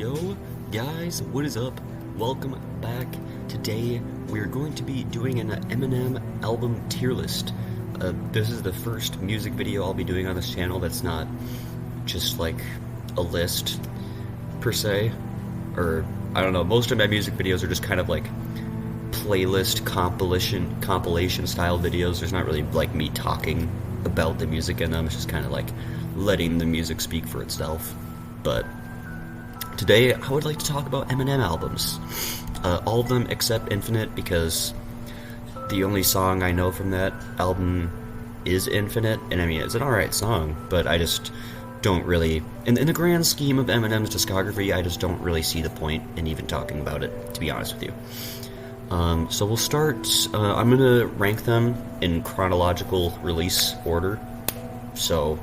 Yo, guys, what is up? Welcome back. Today, we're going to be doing an Eminem album tier list. This is the first music video I'll be doing on this channel that's not just like a list, per se. Or, I don't know, most of my music videos are just kind of like playlist compilation style videos. There's not really like me talking about the music in them. It's just kind of like letting the music speak for itself. But today, I would like to talk about Eminem albums. All of them except Infinite, because the only song I know from that album is Infinite, and I mean, it's an alright song, but I just don't really, in the grand scheme of Eminem's discography, I just don't really see the point in even talking about it, to be honest with you. So we'll start, I'm gonna rank them in chronological release order, so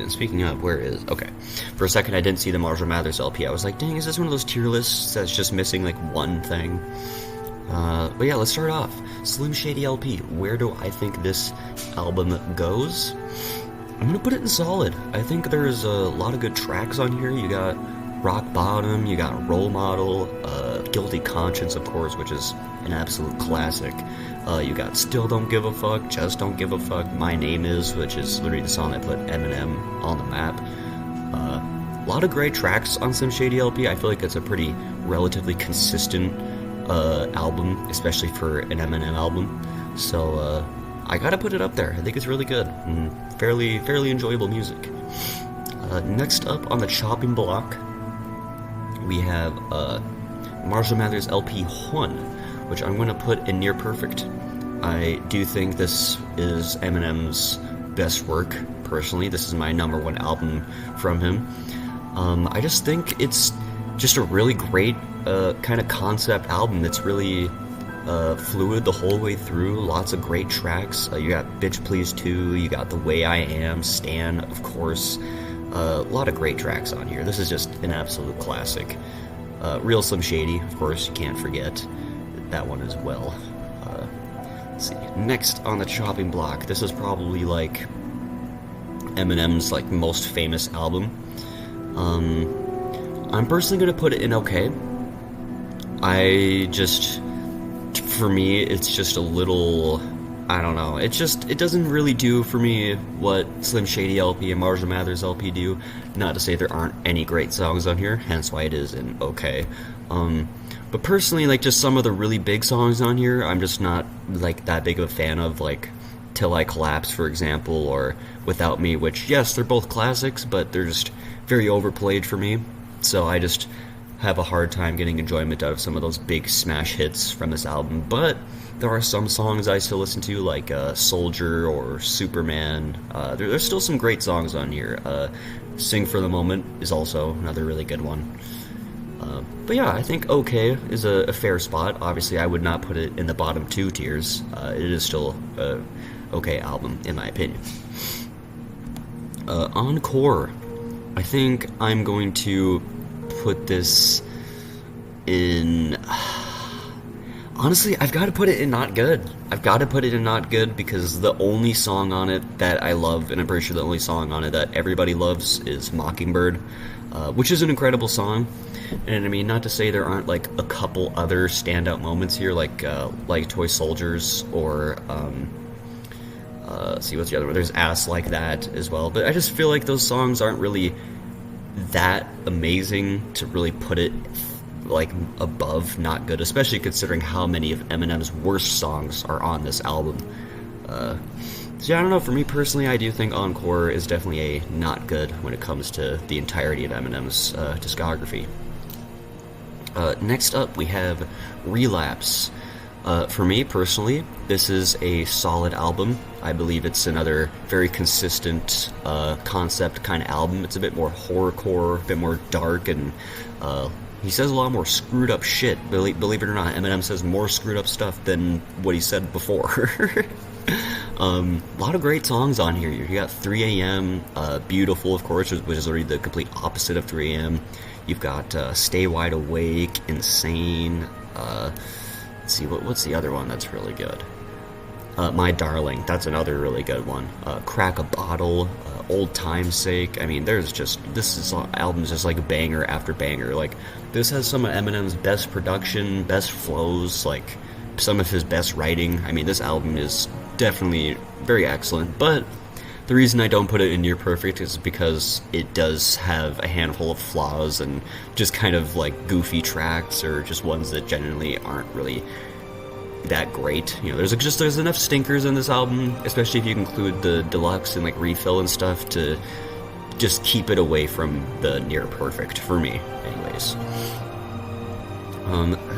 speaking of, where is... Okay. For a second, I didn't see the Marshall Mathers LP. I was like, dang, is this one of those tier lists that's just missing, like, one thing? But yeah, let's start off. Slim Shady LP. Where do I think this album goes? I'm gonna put it in solid. I think there's a lot of good tracks on here. You got Rock Bottom, you got Role Model, Guilty Conscience, of course, which is an absolute classic. You got Still Don't Give a Fuck, Just Don't Give a Fuck, My Name Is, which is literally the song that put Eminem on the map. A lot of great tracks on Slim Shady LP. I feel like it's a pretty relatively consistent album, especially for an Eminem album. So I gotta put it up there. I think it's really good and fairly enjoyable music. Next up on the chopping block, we have Marshall Mathers LP 1, which I'm going to put in near perfect. I do think this is Eminem's best work, personally. This is my #1 album from him. I just think it's just a really great kind of concept album that's really fluid the whole way through. Lots of great tracks. You got Bitch Please 2, you got The Way I Am, Stan, of course. A lot of great tracks on here. This is just an absolute classic. Real Slim Shady, of course, you can't forget that one as well. Let's see. Next on the chopping block, this is probably like Eminem's like most famous album. I'm personally gonna put it in okay. For me, it's just a little, I don't know, it doesn't really do for me what Slim Shady LP and Marshall Mathers LP do. Not to say there aren't any great songs on here, hence why it is in okay. But personally, like, just some of the really big songs on here, I'm just not, like, that big of a fan of, like, Till I Collapse, for example, or Without Me, which, yes, they're both classics, but they're just very overplayed for me. So I just have a hard time getting enjoyment out of some of those big smash hits from this album. But there are some songs I still listen to, like Soldier or Superman. There's still some great songs on here. Sing for the Moment is also another really good one. But yeah, I think okay is a fair spot. Obviously, I would not put it in the bottom 2 tiers. It is still a okay album, in my opinion. Encore. I think I'm going to put this in... Honestly, I've got to put it in not good. I've got to put it in not good because the only song on it that I love, and I'm pretty sure the only song on it that everybody loves, is Mockingbird, which is an incredible song. And I mean, not to say there aren't like a couple other standout moments here, like Toy Soldiers or let's see, what's the other one? There's Ass Like That as well. But I just feel like those songs aren't really that amazing to really put it like above not good, especially considering how many of Eminem's worst songs are on this album. So yeah, I don't know, for me personally, I do think Encore is definitely a not good when it comes to the entirety of Eminem's discography. Next up, we have Relapse. For me personally, this is a solid album. I believe it's another very consistent concept kind of album. It's a bit more horrorcore, a bit more dark, and he says a lot more screwed up shit. Believe it or not, Eminem says more screwed up stuff than what he said before. A lot of great songs on here. You got 3 AM, Beautiful, of course, which is already the complete opposite of 3 AM. You've got Stay Wide Awake, Insane. Let's see, what's the other one that's really good? My Darling, that's another really good one. Crack a Bottle, Old Time's Sake. I mean, album's just like banger after banger. Like, this has some of Eminem's best production, best flows, like some of his best writing. I mean, this album is definitely very excellent, but the reason I don't put it in near perfect is because it does have a handful of flaws and just kind of like goofy tracks, or just ones that genuinely aren't really that great. You know, there's enough stinkers in this album, especially if you include the deluxe and like refill and stuff, to just keep it away from the near perfect for me, anyways.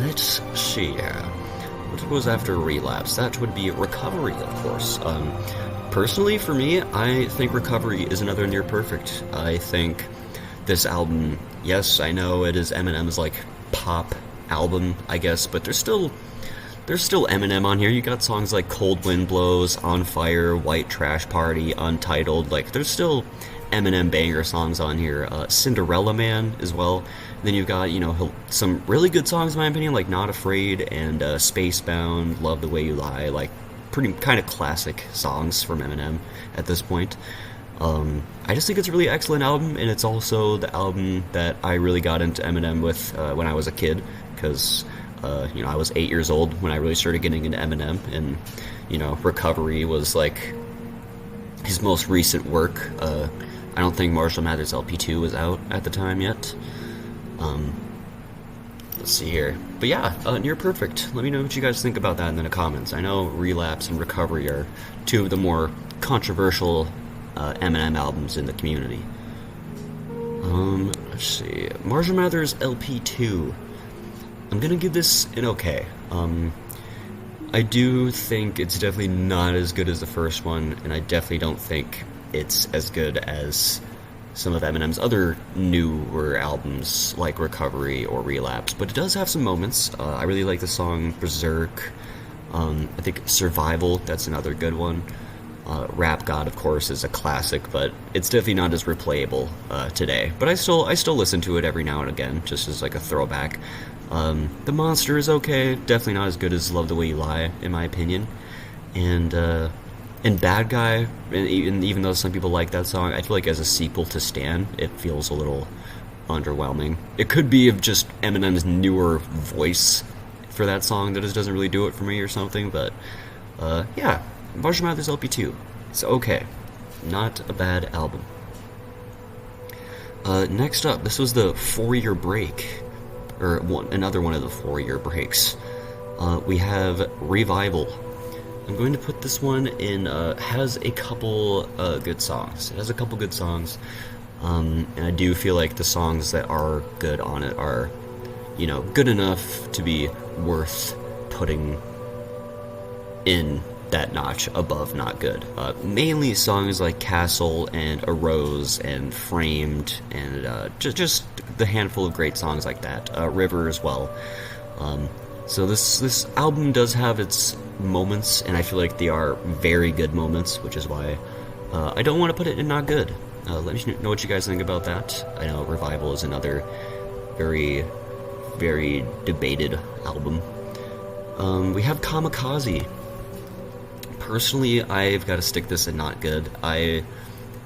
Let's see. What was after Relapse? That would be Recovery, of course. Personally, for me, I think Recovery is another near perfect. I think this album, yes, I know it is Eminem's like pop album, I guess, but there's still Eminem on here. You got songs like Cold Wind Blows, On Fire, White Trash Party, Untitled. Like, there's still Eminem banger songs on here. Cinderella Man as well. And then you've got, some really good songs in my opinion, like Not Afraid and Spacebound, Love the Way You Lie. Like, pretty kind of classic songs from Eminem at this point. I just think it's a really excellent album, and it's also the album that I really got into Eminem with when I was a kid, because I was 8 years old when I really started getting into Eminem, and Recovery was like his most recent work. I don't think Marshall Mathers LP2 was out at the time yet. Let's see here. But yeah, near perfect. Let me know what you guys think about that in the comments. I know Relapse and Recovery are two of the more controversial Eminem albums in the community. Let's see. Marshall Mathers LP2. I'm gonna give this an okay. I do think it's definitely not as good as the first one, and I definitely don't think it's as good as some of Eminem's other newer albums like Recovery or Relapse, but it does have some moments. I really like the song Berserk. I think Survival, that's another good one. Rap God, of course, is a classic, but it's definitely not as replayable today. But I still listen to it every now and again, just as like a throwback. The Monster is okay, definitely not as good as Love the Way You Lie, in my opinion. And Bad Guy, even though some people like that song, I feel like as a sequel to Stan, it feels a little underwhelming. It could be of just Eminem's newer voice for that song that just doesn't really do it for me or something, but yeah, Marshall Mathers LP2. It's okay. Not a bad album. Next up, this was the 4-year break, or another one of the 4-year breaks. We have Revival. I'm going to put this one in, has a couple good songs. It has a couple good songs, and I do feel like the songs that are good on it are, good enough to be worth putting in that notch above not good. Mainly songs like Castle and A Rose and Framed, and just the handful of great songs like that. River as well. So this album does have its moments, and I feel like they are very good moments, which is why I don't want to put it in not good. Let me know what you guys think about that. I know Revival is another very, very debated album. We have Kamikaze. Personally, I've got to stick this in not good. I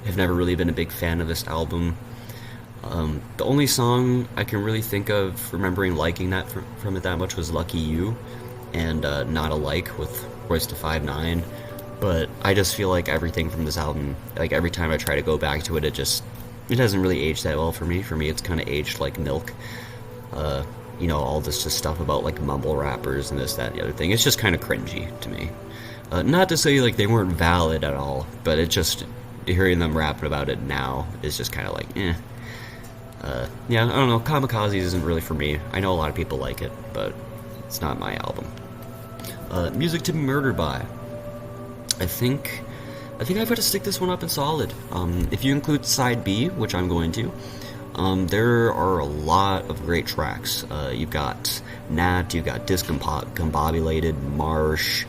have never really been a big fan of this album. The only song I can really think of remembering liking that from it that much was Lucky You and Not Alike with Royce da 5'9", but I just feel like everything from this album, like every time I try to go back to it, it hasn't really aged that well for me. For me, it's kind of aged like milk. All this just stuff about like mumble rappers and this, that, and the other thing. It's just kind of cringy to me. Not to say like they weren't valid at all, but it just, hearing them rapping about it now is just kind of like, eh. Yeah, I don't know, Kamikaze isn't really for me. I know a lot of people like it, but it's not my album. Music to Be Murdered By. I think I've got to stick this one up in solid. If you include Side B, which I'm going to, there are a lot of great tracks. You've got Nat, you've got Discombobulated, Marsh,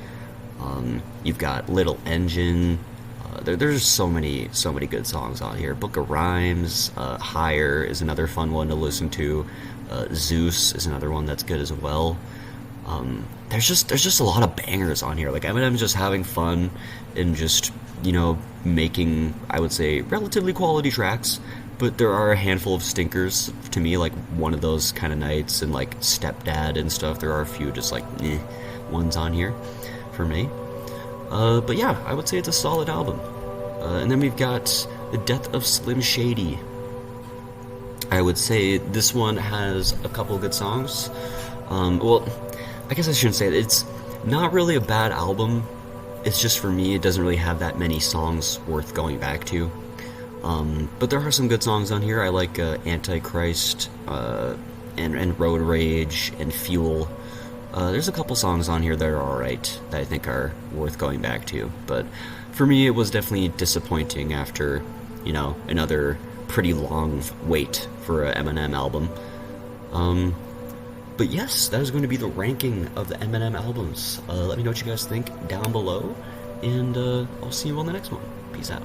you've got Little Engine. There's so many good songs on here. Book of Rhymes, Higher is another fun one to listen to. Zeus is another one that's good as well. There's just a lot of bangers on here. Like, Eminem's just having fun and just, making, I would say, relatively quality tracks, but there are a handful of stinkers to me, like One of Those Kind of Nights and like Stepdad and stuff. There are a few just like ones on here for me. But yeah, I would say it's a solid album. And then we've got The Death of Slim Shady. I would say this one has a couple of good songs. Well, I guess I shouldn't say that. It's not really a bad album. It's just, for me, it doesn't really have that many songs worth going back to. But there are some good songs on here. I like Antichrist and Road Rage and Fuel. There's a couple songs on here that are alright, that I think are worth going back to. But for me, it was definitely disappointing after, another pretty long wait for an Eminem album. But yes, that is going to be the ranking of the Eminem albums. Let me know what you guys think down below, and I'll see you on the next one. Peace out.